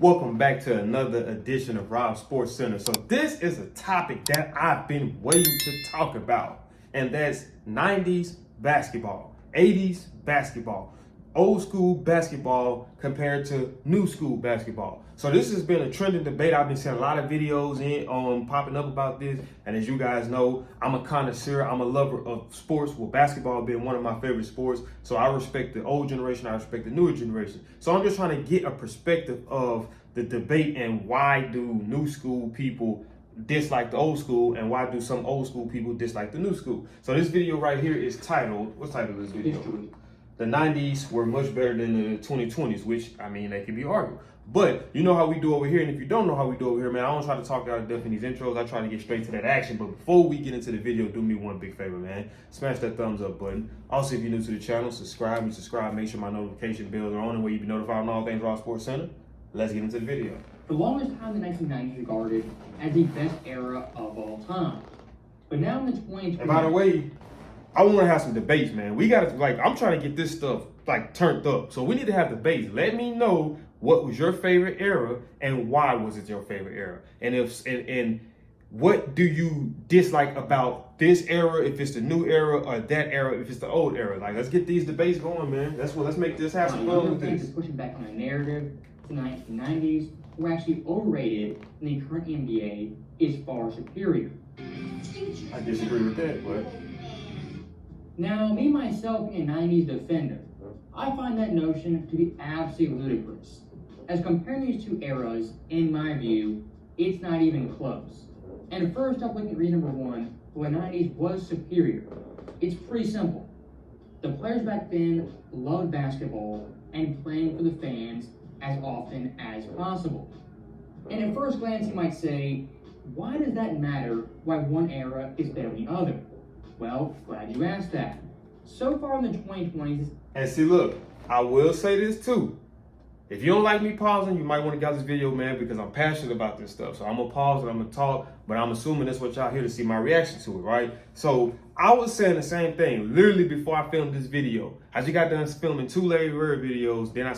Welcome back to another edition of Rob Sports Center. So this is a topic that I've been waiting to talk about, and that's 90s basketball, 80s basketball, old school basketball compared to new school basketball. So this has been a trending debate. I've been seeing a lot of videos popping up about this, and as you guys know, I'm a connoisseur. I'm a lover of sports, with basketball being one of my favorite sports. So I respect the old generation, I respect the newer generation. So I'm just trying to get a perspective of the debate and why do new school people dislike the old school, and why do some old school people dislike the new school. So this video right here is titled, what's the title of this video? History. The 90s were much better than the 2020s, which, I mean, they can be argued. But you know how we do over here, and if you don't know how we do over here, man, I don't try to talk out of depth in these intros. I try to get straight to that action. But before we get into the video, do me one big favor, man. Smash that thumbs up button. Also, if you're new to the channel, subscribe. Make sure my notification bells are on, and where you be notified on all things Raw Sports Center. Let's get into the video. For the longest time, the 1990s regarded as the best era of all time. But now in the 2020s... And by the way, I want to have some debates, man. We got to, I'm trying to get this stuff, turned up. So we need to have debates. Let me know what was your favorite era and why was it your favorite era. And what do you dislike about this era, if it's the new era, or that era, if it's the old era. Let's get these debates going, man. Let's make this have some fun with this. Pushing back on a narrative, the 1990s were actually overrated, and the current NBA is far superior. I disagree with that, but... Now, me myself being a 90s defender, I find that notion to be absolutely ludicrous. As comparing these two eras, in my view, it's not even close. And first up, looking at reason number one, why the 90s was superior. It's pretty simple. The players back then loved basketball and playing for the fans as often as possible. And at first glance, you might say, why does that matter why one era is better than the other? Well, glad you asked that. So far in the 2020s... And see, look, I will say this too. If you don't like me pausing, you might want to get out this video, man, because I'm passionate about this stuff. So I'm going to pause and I'm going to talk, but I'm assuming that's what y'all here to see my reaction to it, right? So I was saying the same thing literally before I filmed this video. I just got done filming 2 Larry Bird videos. Then I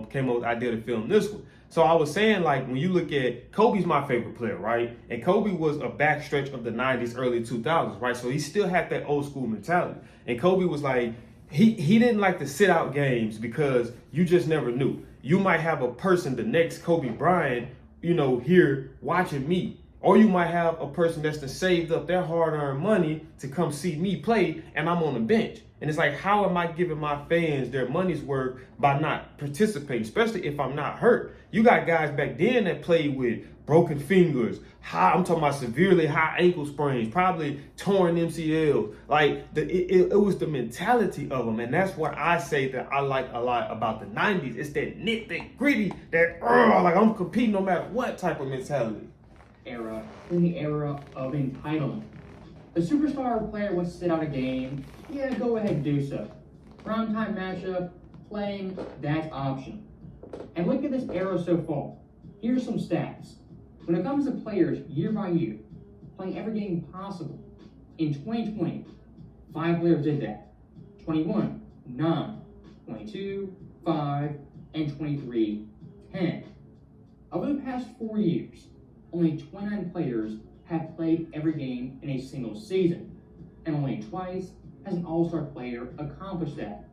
came up with the idea to film this one. So I was saying, when you look at, Kobe's my favorite player, right? And Kobe was a backstretch of the 90s, early 2000s, right? So he still had that old school mentality. And Kobe was he didn't like to sit out games because you just never knew. You might have a person, the next Kobe Bryant, here watching me. Or you might have a person that's saved up their hard-earned money to come see me play, and I'm on the bench. And it's how am I giving my fans their money's worth by not participating, especially if I'm not hurt? You got guys back then that played with broken fingers, I'm talking about severely high ankle sprains, probably torn MCLs. It was the mentality of them, and that's what I say that I like a lot about the 90s. It's that nit, that gritty, that I'm competing no matter what type of mentality. Era in the era of entitlement. The superstar player wants to sit out a game, yeah, go ahead and do so. Primetime matchup, playing, that's optional. And look at this era so far. Here's some stats. When it comes to players year by year, playing every game possible, in 2020, 5 players did that. 21, 9, 22, 5, and 23, 10. Over the past 4 years, only 29 players have played every game in a single season, and only twice has an all-star player accomplished that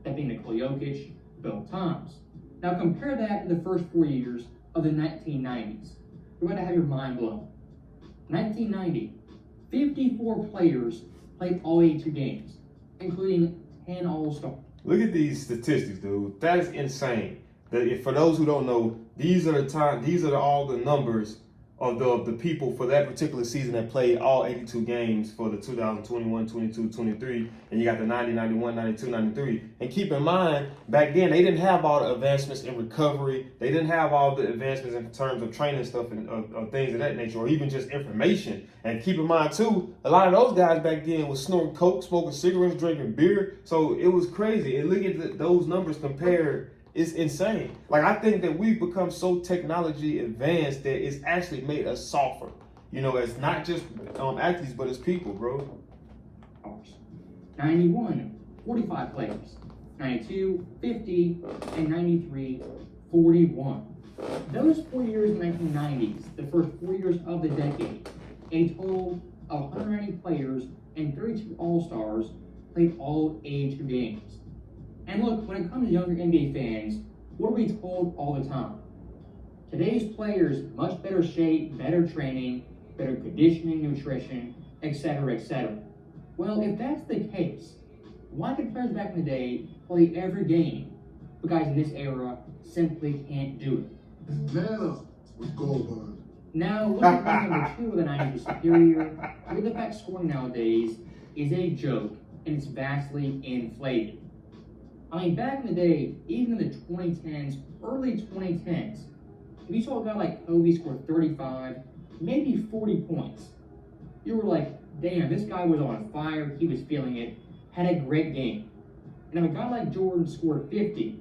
being Nikola Jokic both times. Now compare that to the first 4 years of the 1990s. You're going to have your mind blown. 1990, 54 players played all 82 games, including 10 all-stars. Look at these statistics, dude. That is insane. For those who don't know, these are all the numbers of the people for that particular season that played all 82 games for the 2021, 22, 23, and you got the 90, 91, 92, 93. And keep in mind, back then, they didn't have all the advancements in recovery. They didn't have all the advancements in terms of training stuff and things of that nature, or even just information. And keep in mind, too, a lot of those guys back then was snorting coke, smoking cigarettes, drinking beer. So it was crazy. And look at those numbers compared. It's insane. I think that we've become so technology advanced that it's actually made us softer. It's not just athletes, but it's people, bro. 91, 45 players. 92, 50, and 93, 41. Those 4 years in the 1990s, the first 4 years of the decade, a total of 190 players and 32 All-Stars played all 82 games. And look, when it comes to younger NBA fans, what are we told all the time? Today's players, much better shape, better training, better conditioning, nutrition, etc., etc. Well, if that's the case, why could players back in the day play every game, but guys in this era simply can't do it? Man with gold bond. Now, looking at number 2 of the 90s is superior, with the fact scoring nowadays is a joke, and it's vastly inflated. I mean, back in the day, even in the 2010s, early 2010s, if you saw a guy like Kobe score 35, maybe 40 points, you were like, damn, this guy was on fire, he was feeling it, had a great game. And if a guy like Jordan scored 50,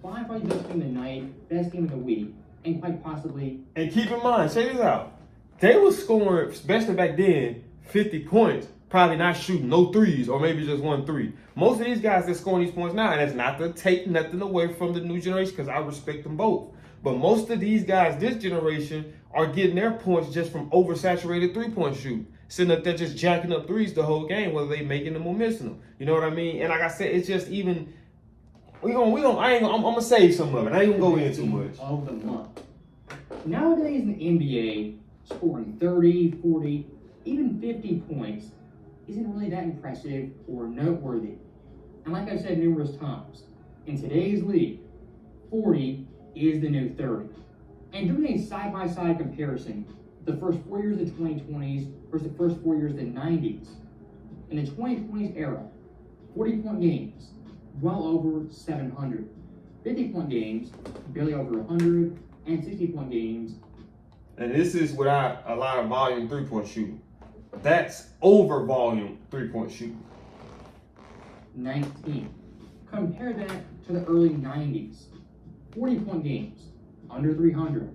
by far the best game of the night, best game of the week, and quite possibly... And keep in mind, check this out. They were scoring, especially back then, 50 points, probably not shooting no threes or maybe just 1 3. Most of these guys that scoring these points now, and that's not to take nothing away from the new generation because I respect them both. But most of these guys, this generation, are getting their points just from oversaturated three-point shoot. Sitting up there just jacking up threes the whole game, whether they making them or missing them. You know what I mean? And like I said, it's just even... I'm gonna save some of it. I ain't gonna go in too much. Of the month. Nowadays in the NBA, scoring 30, 40, even 50 points isn't really that impressive or noteworthy. And like I've said numerous times, in today's league, 40 is the new 30. And doing a side-by-side comparison, the first 4 years of the 2020s versus the first 4 years of the 90s. In the 2020s era, 40-point games, well over 700. 50-point games, barely over 100, and 60-point games. And this is without a lot of volume three-point shooting. That's over volume three-point shooting. 19. Compare that to the early 90s. 40-point games, under 300.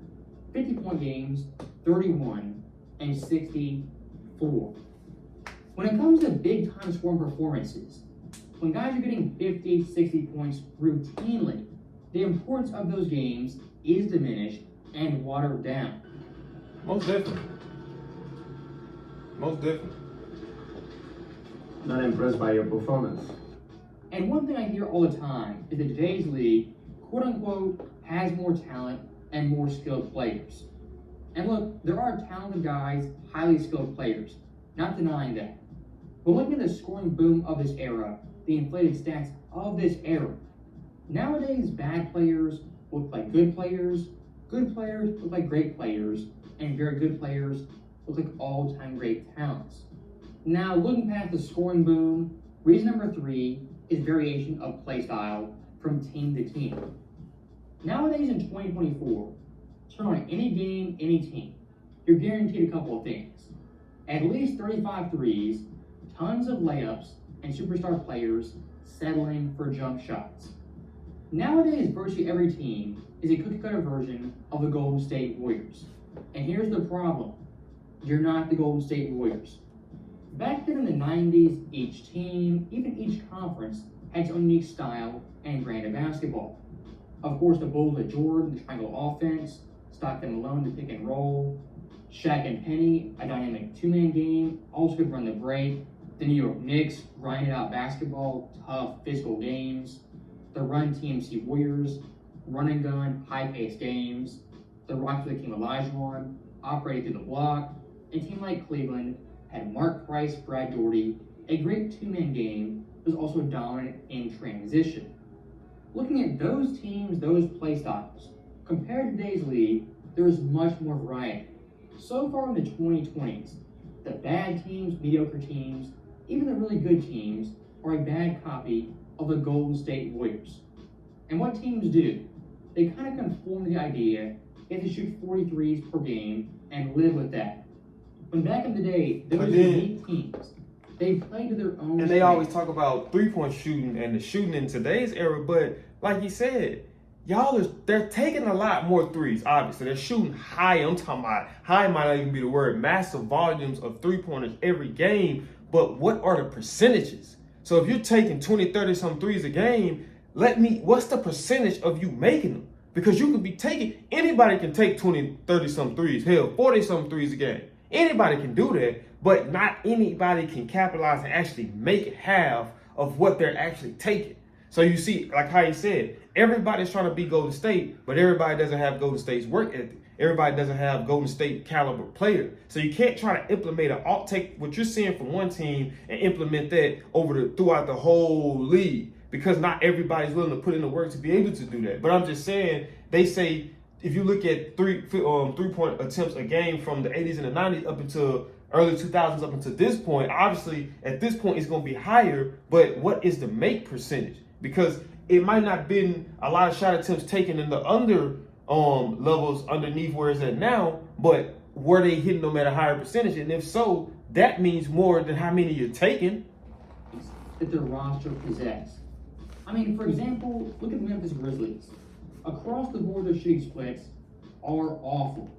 50-point games, 31, and 64. When it comes to big-time scoring performances, when guys are getting 50, 60 points routinely, the importance of those games is diminished and watered down. Most definitely. Most definitely. Not impressed by your performance. And one thing I hear all the time is that today's league, quote unquote, has more talent and more skilled players. And look, there are talented guys, highly skilled players, not denying that. But looking at the scoring boom of this era, the inflated stats of this era, nowadays bad players look like good players look like great players, and very good players look like all-time great talents. Now, looking past the scoring boom, reason number 3 is variation of play style from team to team. Nowadays in 2024, turn on any game, any team, you're guaranteed a couple of things. At least 35 threes, tons of layups, and superstar players settling for jump shots. Nowadays, virtually every team is a cookie-cutter version of the Golden State Warriors. And here's the problem. You're not the Golden State Warriors. Back then in the 90s, each team, even each conference, had its own unique style and brand of basketball. Of course, the Bulls of Jordan, the triangle offense, Stockton Malone, the pick and roll, Shaq and Penny, a dynamic two-man game, also could run the break, the New York Knicks, grinded out basketball, tough physical games, the Run TMC Warriors, run and gun, high-paced games, the Rockets with King Olajuwon, operated through the block, and a team like Cleveland had Mark Price, Brad Daugherty, a great two-man game that was also dominant in transition. Looking at those teams, those play styles, compared to today's league, there is much more variety. So far in the 2020s, the bad teams, mediocre teams, even the really good teams are a bad copy of the Golden State Warriors. And what teams do, they kind of conform to the idea they have to shoot 43s per game and live with that. When back in the day, there was elite teams. They played to their own And they always talk about three-point shooting and the shooting in today's era, but like you said, they're taking a lot more threes, obviously. They're shooting high. I'm talking about high might not even be the word. Massive volumes of three-pointers every game, but what are the percentages? So if you're taking 20, 30 some threes a game, what's the percentage of you making them? Because you could be taking, anybody can take 20, 30 some threes, hell, 40 some threes a game. Anybody can do that, but not anybody can capitalize and actually make half of what they're actually taking. So you see, like how he said, everybody's trying to be Golden State, but everybody doesn't have Golden State's work ethic. Everybody doesn't have Golden State caliber player. So you can't try to implement take what you're seeing from one team and implement that throughout the whole league, because not everybody's willing to put in the work to be able to do that. But I'm just saying, they say if you look at three-point attempts a game from the 80s and the 90s up until early 2000s up until this point, obviously at this point it's going to be higher, but what is the make percentage? Because it might not have been a lot of shot attempts taken in the under levels underneath where it's at now, but were they hitting them at a higher percentage? And if so, that means more than how many you're taking. That their roster possess. I mean, for example, look at the Memphis Grizzlies. Across the board, their shooting splits are awful.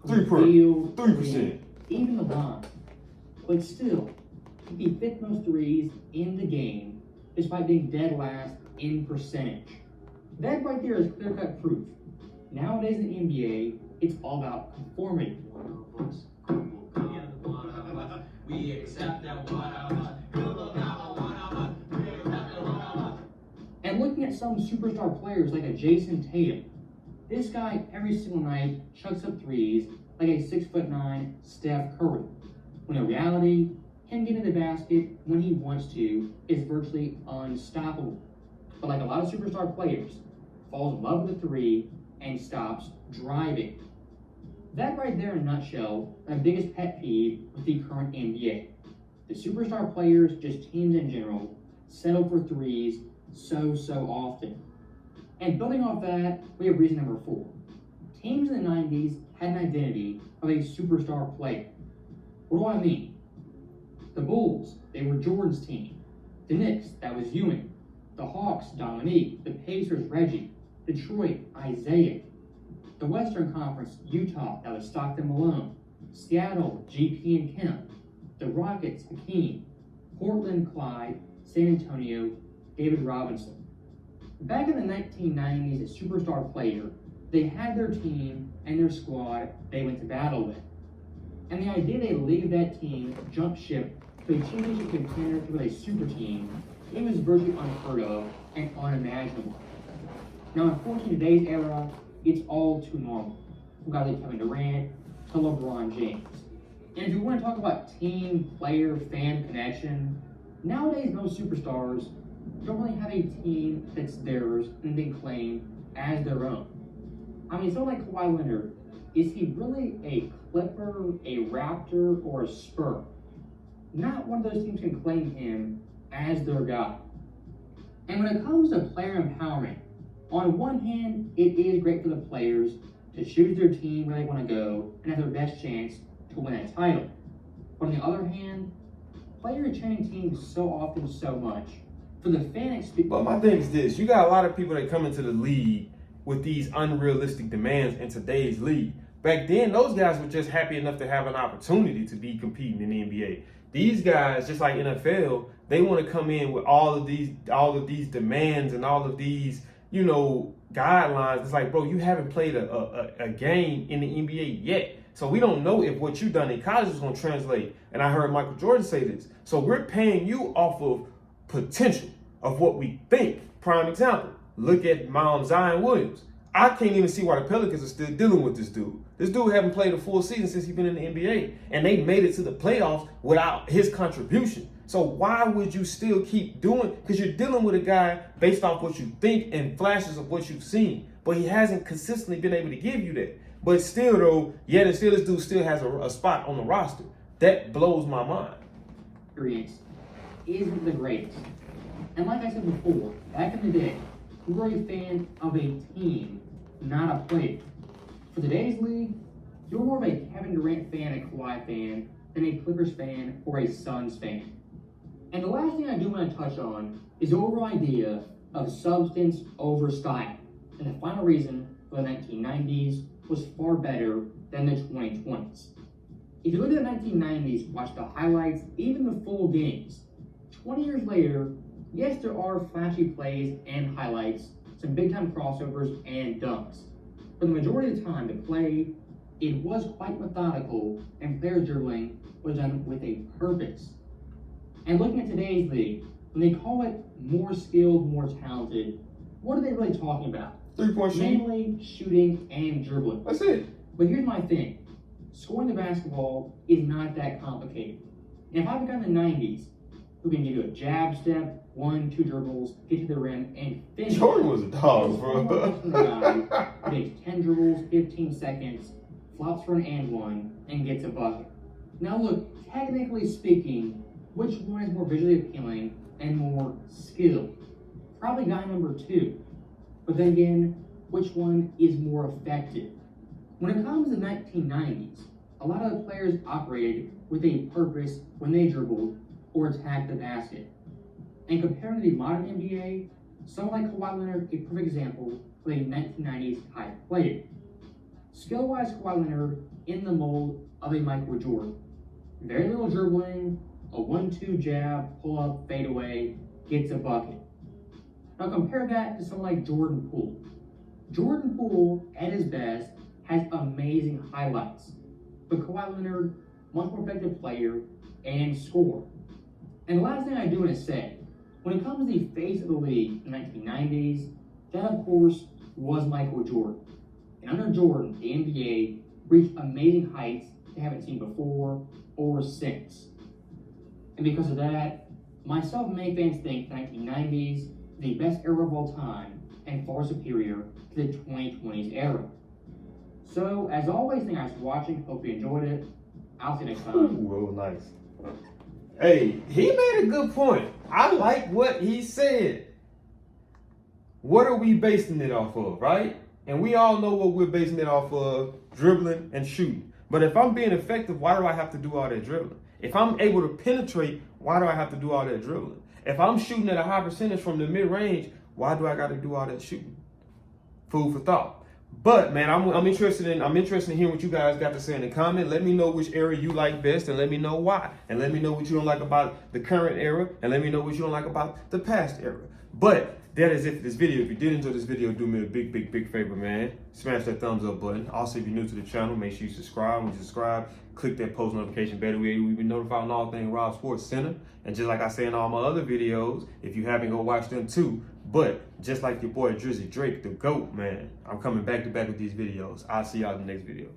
3%. Even the line. But still, he fifth most threes in the game, despite being dead last in percentage. That right there is clear-cut proof. Nowadays in the NBA, it's all about conformity. We accept that and looking at some superstar players like a Jason Tatum, this guy every single night chucks up threes like a 6'9" Steph Curry. When in reality, him getting the basket when he wants to is virtually unstoppable. But like a lot of superstar players, falls in love with the three and stops driving. That right there in a nutshell, my biggest pet peeve with the current NBA. The superstar players, just teams in general, settle for threes so often. And building off that, we have reason number 4. Teams in the 90s had an identity of a superstar player. What do I mean? The Bulls, they were Jordan's team. The Knicks, that was Ewing. The Hawks, Dominique. The Pacers, Reggie. Detroit, Isaiah. The Western Conference, Utah, that was Stockton Malone. Seattle, GP and Kemp. The Rockets, Hakeem. Portland, Clyde. San Antonio, David Robinson. Back in the 1990s, a superstar player, they had their team and their squad they went to battle with. And the idea they leave that team, jump ship to a championship contender with a super team, it was virtually unheard of and unimaginable. Now, unfortunately, in today's era, it's all too normal. From guys like Kevin Durant to LeBron James. And if you want to talk about team, player, fan connection, nowadays most superstars don't really have a team that's theirs and they claim as their own. I mean, someone like Kawhi Leonard, is he really a Clipper, a Raptor, or a Spur? Not one of those teams can claim him as their guy. And when it comes to player empowerment, on one hand, it is great for the players to choose their team where they want to go and have their best chance to win a title. But on the other hand, players change teams so often so much. For the fan experience. But my thing is this, you got a lot of people that come into the league with these unrealistic demands in today's league. Back then, those guys were just happy enough to have an opportunity to be competing in the NBA. These guys, just like NFL, they want to come in with all of these demands and all of these, guidelines. It's like, bro, you haven't played a game in the NBA yet. So we don't know if what you've done in college is going to translate. And I heard Michael Jordan say this. So we're paying you off of potential of what we think. Prime example, look at Zion Williams. I can't even see why the Pelicans are still dealing with this dude. This dude haven't played a full season since he's been in the NBA, and they made it to the playoffs without his contribution. So why would you still keep doing? Because you're dealing with a guy based off what you think and flashes of what you've seen, but he hasn't consistently been able to give you that. But still, though, yet and still, this dude still has a spot on the roster. That blows my mind. Experience isn't the greatest. And like I said before, back in the day, we were a fan of a team, not a player. For today's league, you're more of a Kevin Durant fan, a Kawhi fan, than a Clippers fan or a Suns fan. And the last thing I do want to touch on is the overall idea of substance over style. And the final reason for the 1990s was far better than the 2020s. If you look at the 1990s, watch the highlights, even the full games, 20 years later, yes, there are flashy plays and highlights, some big time crossovers and dunks. For the majority of the time, the play, it was quite methodical, and player dribbling was done with a purpose. And looking at today's league, when they call it more skilled, more talented, what are they really talking about? 3-point shooting. Mainly shooting and dribbling. That's it. But here's my thing. Scoring the basketball is not that complicated. And if I've got in the 90s who can give you a jab step, 1-2 dribbles, get to the rim, and finish. Jordan was a dog, bro. Guy who takes 10 dribbles, 15 seconds, flops for an and one, and gets a bucket. Now look, technically speaking, which one is more visually appealing and more skilled? Probably guy number 2. But then again, which one is more effective? When it comes to the 1990s, a lot of the players operated with a purpose when they dribbled or attacked the basket. And compared to the modern NBA, someone like Kawhi Leonard, a perfect example of a 1990s type player. Skill-wise, Kawhi Leonard in the mold of a Michael Jordan. Very little dribbling, a 1-2 jab, pull-up, fade away, gets a bucket. Now compare that to someone like Jordan Poole. Jordan Poole, at his best, has amazing highlights. But Kawhi Leonard, much more effective player and scorer. And the last thing I do want to say, when it comes to the face of the league in the 1990s, that of course was Michael Jordan. And under Jordan, the NBA reached amazing heights they haven't seen before or since. And because of that, myself and many fans think the 1990s the best era of all time and far superior to the 2020's era. So, as always, thank you guys for watching. Hope you enjoyed it. I'll see you next time. Ooh, nice. Hey, he made a good point. I like what he said. What are we basing it off of, right? And we all know what we're basing it off of, dribbling and shooting. But if I'm being effective, why do I have to do all that dribbling? If I'm able to penetrate, why do I have to do all that dribbling? If I'm shooting at a high percentage from the mid-range, why do I got to do all that shooting? Food for thought. But man, I'm interested in hearing what you guys got to say in the comment. Let me know which era you like best, and let me know why. And let me know what you don't like about the current era, and let me know what you don't like about the past era. But that is it for this video. If you did enjoy this video, do me a big favor, man. Smash that thumbs up button. Also, if you're new to the channel, make sure you subscribe. When you subscribe, click that post notification bell. We've been notified on all things Rob Sports Center. And just like I say in all my other videos, if you haven't, go watch them too. But just like your boy Drizzy Drake, the GOAT, man, I'm coming back to back with these videos. I'll see y'all in the next video.